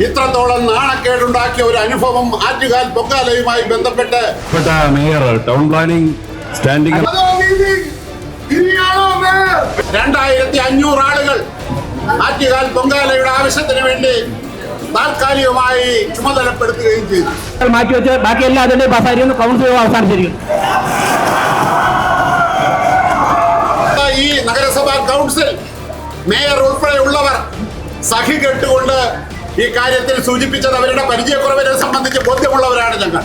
ഇത്രത്തോളം നാണക്കേടുണ്ടാക്കിയ ഒരു അനുഭവം ആറ്റുകാൽ പൊങ്കാലയുമായി ബന്ധപ്പെട്ട് മേയർ ടൗൺ പ്ലാനിംഗ് സ്റ്റാൻഡിംഗ് 2500 ആളുകൾ ആറ്റുകാൽ പൊങ്കാലയുടെ ആവശ്യത്തിന് വേണ്ടി താൽക്കാലികമായി ചുമതലപ്പെടുത്തുകയും ചെയ്തു. മാറ്റിവെച്ച് ബാക്കി എല്ലാ അതിന്റെ പാസ്സായിരുന്നു കൗൺസിൽ അവസാനിച്ചിരിക്കുന്നു. ഈ നഗരസഭാ കൗൺസിൽ മേയർ ഉൾപ്പെടെയുള്ളവർ സഖി കെട്ടുകൊണ്ട് ഈ കാര്യത്തിൽ സൂചിപ്പിച്ചത് അവരുടെ പരിചയക്കുറവിനെ സംബന്ധിച്ച് ബോധ്യമുള്ളവരാണ് ഞങ്ങൾ.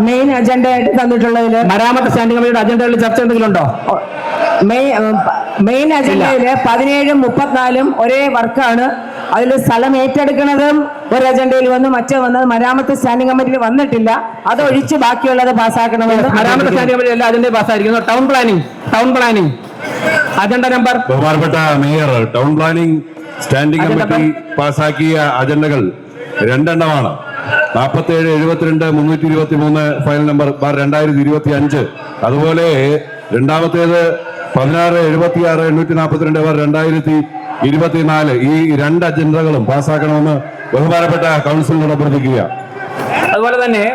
മെയിൻ അജണ്ടയായിട്ട് തന്നിട്ടുള്ളതിൽ മരാമത്ത് സ്റ്റാൻഡിംഗ് കമ്മിറ്റിയുടെ അജണ്ടകളിൽ ചർച്ച എന്തെങ്കിലും ഉണ്ടോ? മെയിൻ അജണ്ടയില് 17ഉം 34ഉം ഒരേ വർക്കാണ്. അതിൽ സ്ഥലം ഏറ്റെടുക്കുന്നതും ഒരു അജണ്ടയിൽ വന്ന് മറ്റേ വന്നത് മരാമത്ത് സ്റ്റാൻഡിംഗ് കമ്മിറ്റിയിൽ വന്നിട്ടില്ല. അതൊഴിച്ച് ബാക്കിയുള്ളത് പാസ്സാക്കണമെന്ന് മരാമത്ത് സ്റ്റാൻഡിംഗ് കമ്മിറ്റി എല്ലാ അജണ്ടയും പാസ്സായിരിക്കുന്നു. ടൗൺ പ്ലാനിംഗ് അജണ്ട നമ്പർ ബഹുമാനപ്പെട്ട mayor town planning standing committee പാസാക്കിയ അജണ്ടകൾ 2 എണ്ണമാണ്. 47, 72, 323 ഫയൽ നമ്പർ 2025. അതുപോലെ രണ്ടാമത്തേത് 16, 76, 842 2024. ഈ 2 അജണ്ടകളും പാസ്സാക്കണമെന്ന് ബഹുമാനപ്പെട്ട കൗൺസിലിനോട് അഭ്യർത്ഥിക്കുക. അതുപോലെ തന്നെ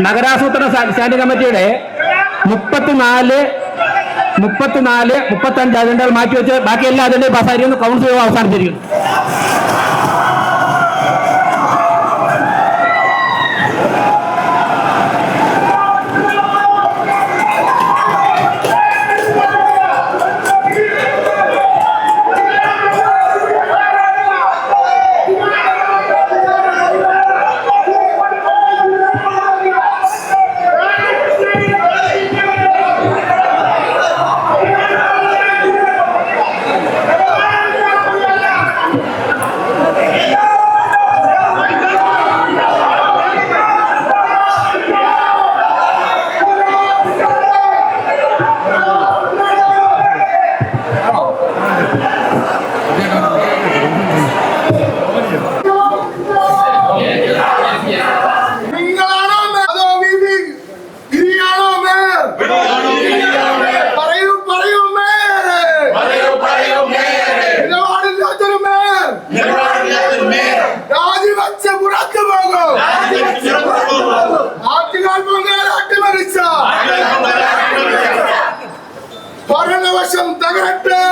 നഗരാസൂത്രണ സ്റ്റാൻഡിംഗ് കമ്മിറ്റിയുടെ 34, 35 അജണ്ടകൾ മാറ്റിവെച്ച് ബാക്കി എല്ലാ അജണ്ടയും പാസ്സായിരിക്കുന്നു. കൗൺസിൽ അവസാനിച്ചിരിക്കുന്നു. ഭരണവശം തകരട്ടെ.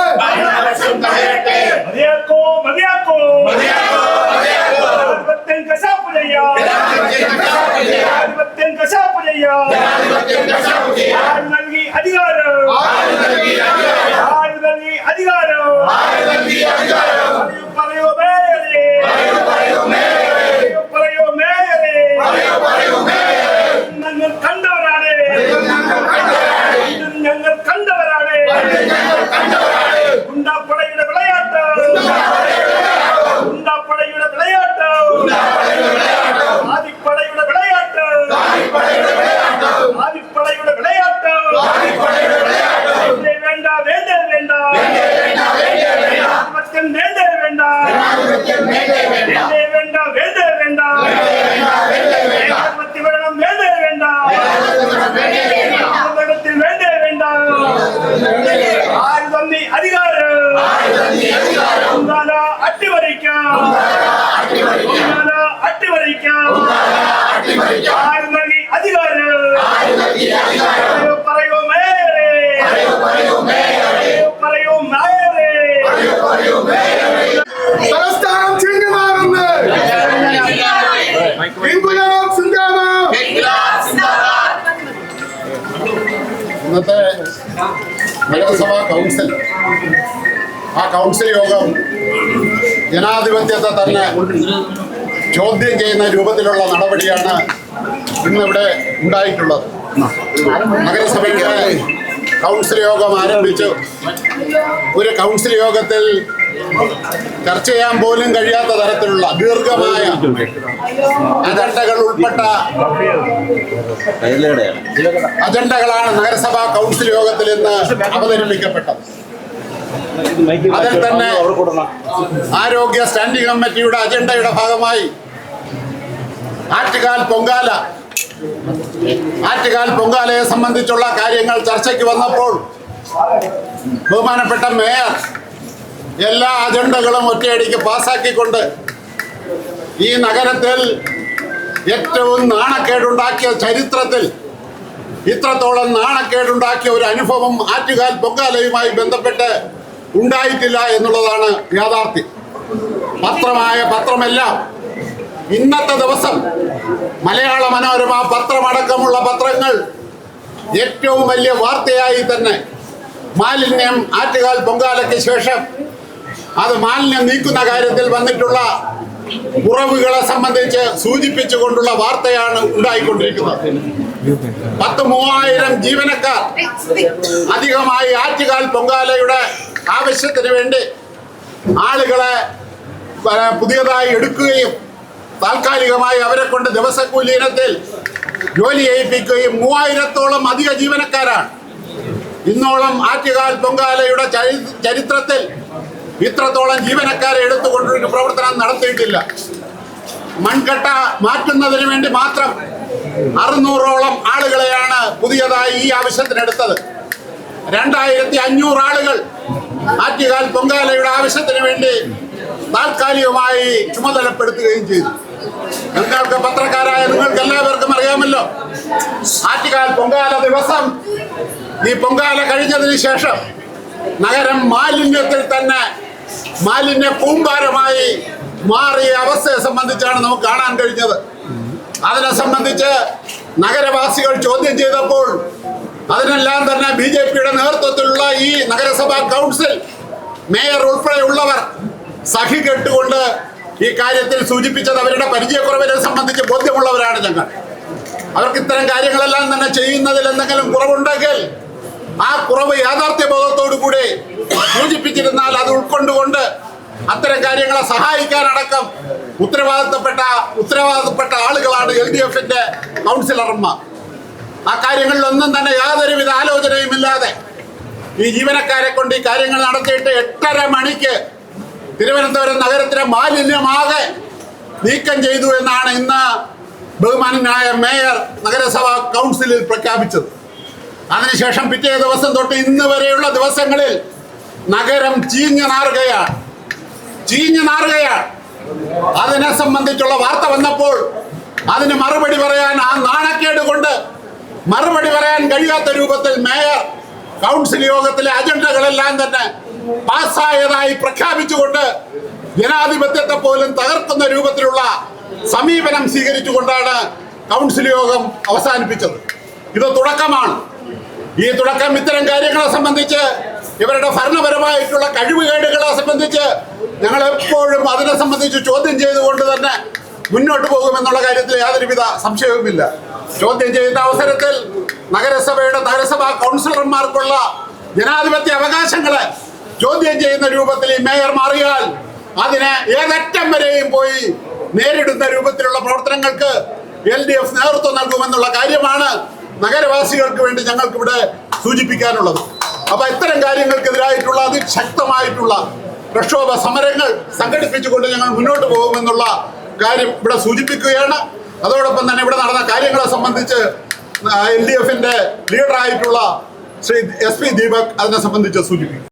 ഇന്നത്തെ നഗരസഭാ കൗൺസിൽ ആ കൗൺസിൽ യോഗം ജനാധിപത്യത്തെ തന്നെ ചോദ്യം ചെയ്യുന്ന രൂപത്തിലുള്ള നടപടിയാണ് ഇന്നിവിടെ ഉണ്ടായിട്ടുള്ളത്. നഗരസഭയുടെ കൗൺസിൽ യോഗം ആരംഭിച്ചു. ഒരു കൗൺസിൽ യോഗത്തിൽ ചർച്ച ചെയ്യാൻ പോലും കഴിയാത്ത തരത്തിലുള്ള ദീർഘമായ അജണ്ടകൾ ഉൾപ്പെട്ട അജണ്ടകളാണ് നഗരസഭാ കൗൺസിൽ യോഗത്തിൽ ഇന്ന് അവതരിപ്പിക്കപ്പെട്ടത്. അതിൽ തന്നെ ആരോഗ്യ സ്റ്റാൻഡിംഗ് കമ്മിറ്റിയുടെ അജണ്ടയുടെ ഭാഗമായി ആറ്റുകാൽ പൊങ്കാലയെ സംബന്ധിച്ചുള്ള കാര്യങ്ങൾ ചർച്ചയ്ക്ക് വന്നപ്പോൾ ബഹുമാനപ്പെട്ട മേയർ എല്ലാ അജണ്ടകളും ഒറ്റയടിക്ക് പാസാക്കിക്കൊണ്ട് ഈ നഗരത്തിൽ ഏറ്റവും നാണക്കേടുണ്ടാക്കിയ ചരിത്രത്തിൽ ഇത്രത്തോളം നാണക്കേടുണ്ടാക്കിയ ഒരു അനുഭവം ആറ്റുകാൽ പൊങ്കാലയുമായി ബന്ധപ്പെട്ട് ഉണ്ടായിട്ടില്ല എന്നുള്ളതാണ് യാഥാർത്ഥ്യം. പത്രമെല്ലാം ഇന്നത്തെ ദിവസം മലയാള മനോരമ പത്രമടക്കമുള്ള പത്രങ്ങൾ ഏറ്റവും വലിയ വാർത്തയായി തന്നെ മാലിന്യം ആറ്റുകാൽ പൊങ്കാലയ്ക്ക് ശേഷം അത് മാലിന്യം നീക്കുന്ന കാര്യത്തിൽ വന്നിട്ടുള്ള കുറവുകളെ സംബന്ധിച്ച് സൂചിപ്പിച്ചുകൊണ്ടുള്ള വാർത്തയാണ് ഉണ്ടായിക്കൊണ്ടിരിക്കുന്നത്. 3000 ജീവനക്കാർ അധികമായി ആറ്റുകാൽ പൊങ്കാലയുടെ ആവശ്യത്തിന് വേണ്ടി ആളുകളെ പുതിയതായി എടുക്കുകയും താൽക്കാലികമായി അവരെ കൊണ്ട് ദിവസക്കൂലി ഇനത്തിൽ ജോലി ചെയ്യിപ്പിക്കുകയും 3000-ഓളം അധിക ജീവനക്കാരാണ്. ഇന്നോളം ആറ്റുകാൽ പൊങ്കാലയുടെ ചരിത്രത്തിൽ ഇത്രത്തോളം ജീവനക്കാരെ എടുത്തുകൊണ്ടൊരു പ്രവർത്തനം നടത്തിയിട്ടില്ല. മൺകട്ട മാറ്റുന്നതിന് വേണ്ടി മാത്രം 600-ഓളം ആളുകളെയാണ് പുതിയതായി ഈ ആവശ്യത്തിനെടുത്തത്. 2500 ആളുകൾ ആറ്റുകാൽ പൊങ്കാലയുടെ ആവശ്യത്തിന് വേണ്ടി താൽക്കാലികമായി ചുമതലപ്പെടുത്തുകയും ചെയ്തു. നിങ്ങൾക്ക് പത്രക്കാരായ നിങ്ങൾക്ക് എല്ലാവർക്കും അറിയാമല്ലോ, ആറ്റുകാൽ പൊങ്കാല ദിവസം ഈ പൊങ്കാല കഴിഞ്ഞതിന് ശേഷം നഗരം മാലിന്യത്തിൽ തന്നെ മാലിന്യ കൂമ്പാരമായി മാറിയ അവസ്ഥയെ സംബന്ധിച്ചാണ് നമുക്ക് കാണാൻ കഴിഞ്ഞത്. അതിനെ സംബന്ധിച്ച് നഗരവാസികൾ ചോദ്യം ചെയ്തപ്പോൾ അതിനെല്ലാം തന്നെ BJPയുടെ നേതൃത്വത്തിലുള്ള ഈ നഗരസഭാ കൗൺസിൽ മേയർ ഉൾപ്പെടെയുള്ളവർ സഹി കെട്ടുകൊണ്ട് ഈ കാര്യത്തിൽ സൂചിപ്പിച്ചത് അവരുടെ പരിചയക്കുറവിനെ സംബന്ധിച്ച് ബോധ്യമുള്ളവരാണ് ഞങ്ങൾ. അവർക്ക് ഇത്തരം കാര്യങ്ങളെല്ലാം തന്നെ ചെയ്യുന്നതിൽ എന്തെങ്കിലും കുറവുണ്ടെങ്കിൽ ആ കുറവ് യാഥാർത്ഥ്യബോധത്തോടു കൂടി സൂചിപ്പിച്ചിരുന്നാൽ അത് ഉൾക്കൊണ്ടുകൊണ്ട് അത്തരം കാര്യങ്ങളെ സഹായിക്കാനടക്കം ഉത്തരവാദിത്തപ്പെട്ട ആളുകളാണ് LDFന്റെ കൗൺസിലർമാർ. ആ കാര്യങ്ങളിലൊന്നും തന്നെ യാതൊരുവിധ ആലോചനയുമില്ലാതെ ഈ ജീവനക്കാരെ കൊണ്ട് ഈ കാര്യങ്ങൾ നടത്തിയിട്ട് 8:30 മണിക്ക് തിരുവനന്തപുരം നഗരത്തിലെ മാലിന്യമാകെ നീക്കം ചെയ്തു എന്നാണ് ഇന്ന് ബഹുമാന്യനായ മേയർ നഗരസഭാ കൗൺസിലിൽ പ്രഖ്യാപിച്ചത്. അതിനുശേഷം പിറ്റേ ദിവസം തൊട്ട് ഇന്ന് വരെയുള്ള ദിവസങ്ങളിൽ നഗരം ചീഞ്ഞു നാറുകയാണ്. അതിനെ സംബന്ധിച്ചുള്ള വാർത്ത വന്നപ്പോൾ അതിന് മറുപടി പറയാൻ, ആ നാണക്കേട് കൊണ്ട് മറുപടി പറയാൻ കഴിയാത്ത രൂപത്തിൽ മേയർ കൗൺസിൽ യോഗത്തിലെ അജണ്ടകളെല്ലാം തന്നെ പാസ്സായതായി പ്രഖ്യാപിച്ചുകൊണ്ട് ജനാധിപത്യത്തെ പോലും തകർക്കുന്ന രൂപത്തിലുള്ള സമീപനം സ്വീകരിച്ചുകൊണ്ടാണ് കൗൺസിൽ യോഗം അവസാനിപ്പിച്ചത്. ഇത് തുടക്കമാണ്. ഈ തുടക്കം ഇത്തരം കാര്യങ്ങളെ സംബന്ധിച്ച്, ഇവരുടെ ഭരണപരമായിട്ടുള്ള കഴിവുകേടുകളെ സംബന്ധിച്ച് ഞങ്ങൾ എപ്പോഴും അതിനെ സംബന്ധിച്ച് ചോദ്യം ചെയ്തുകൊണ്ട് തന്നെ മുന്നോട്ട് പോകുമെന്നുള്ള കാര്യത്തിൽ യാതൊരുവിധ സംശയവുമില്ല. ചോദ്യം ചെയ്യുന്ന അവസരത്തിൽ നഗരസഭാ കൗൺസിലർമാർക്കുള്ള ജനാധിപത്യ അവകാശങ്ങളെ ചോദ്യം ചെയ്യുന്ന രൂപത്തിൽ ഈ മേയർ മാറിയാൽ അതിനെ ഏതറ്റം വരെയും പോയി നേരിടുന്ന രൂപത്തിലുള്ള പ്രവർത്തനങ്ങൾക്ക് LDF നേതൃത്വം നൽകുമെന്നുള്ള കാര്യമാണ് നഗരവാസികൾക്ക് വേണ്ടി ഞങ്ങൾക്ക് ഇവിടെ സൂചിപ്പിക്കാനുള്ളത്. അപ്പൊ ഇത്തരം കാര്യങ്ങൾക്കെതിരായിട്ടുള്ള അതിശക്തമായിട്ടുള്ള പ്രക്ഷോഭ സമരങ്ങൾ സംഘടിപ്പിച്ചുകൊണ്ട് ഞങ്ങൾ മുന്നോട്ട് പോകുമെന്നുള്ള കാര്യം ഇവിടെ സൂചിപ്പിക്കുകയാണ്. അതോടൊപ്പം തന്നെ ഇവിടെ നടന്ന കാര്യങ്ങളെ സംബന്ധിച്ച് LDFന്റെ ലീഡറായിട്ടുള്ള ശ്രീ SP ദീപക് അതിനെ സംബന്ധിച്ച് സൂചിപ്പിക്കും.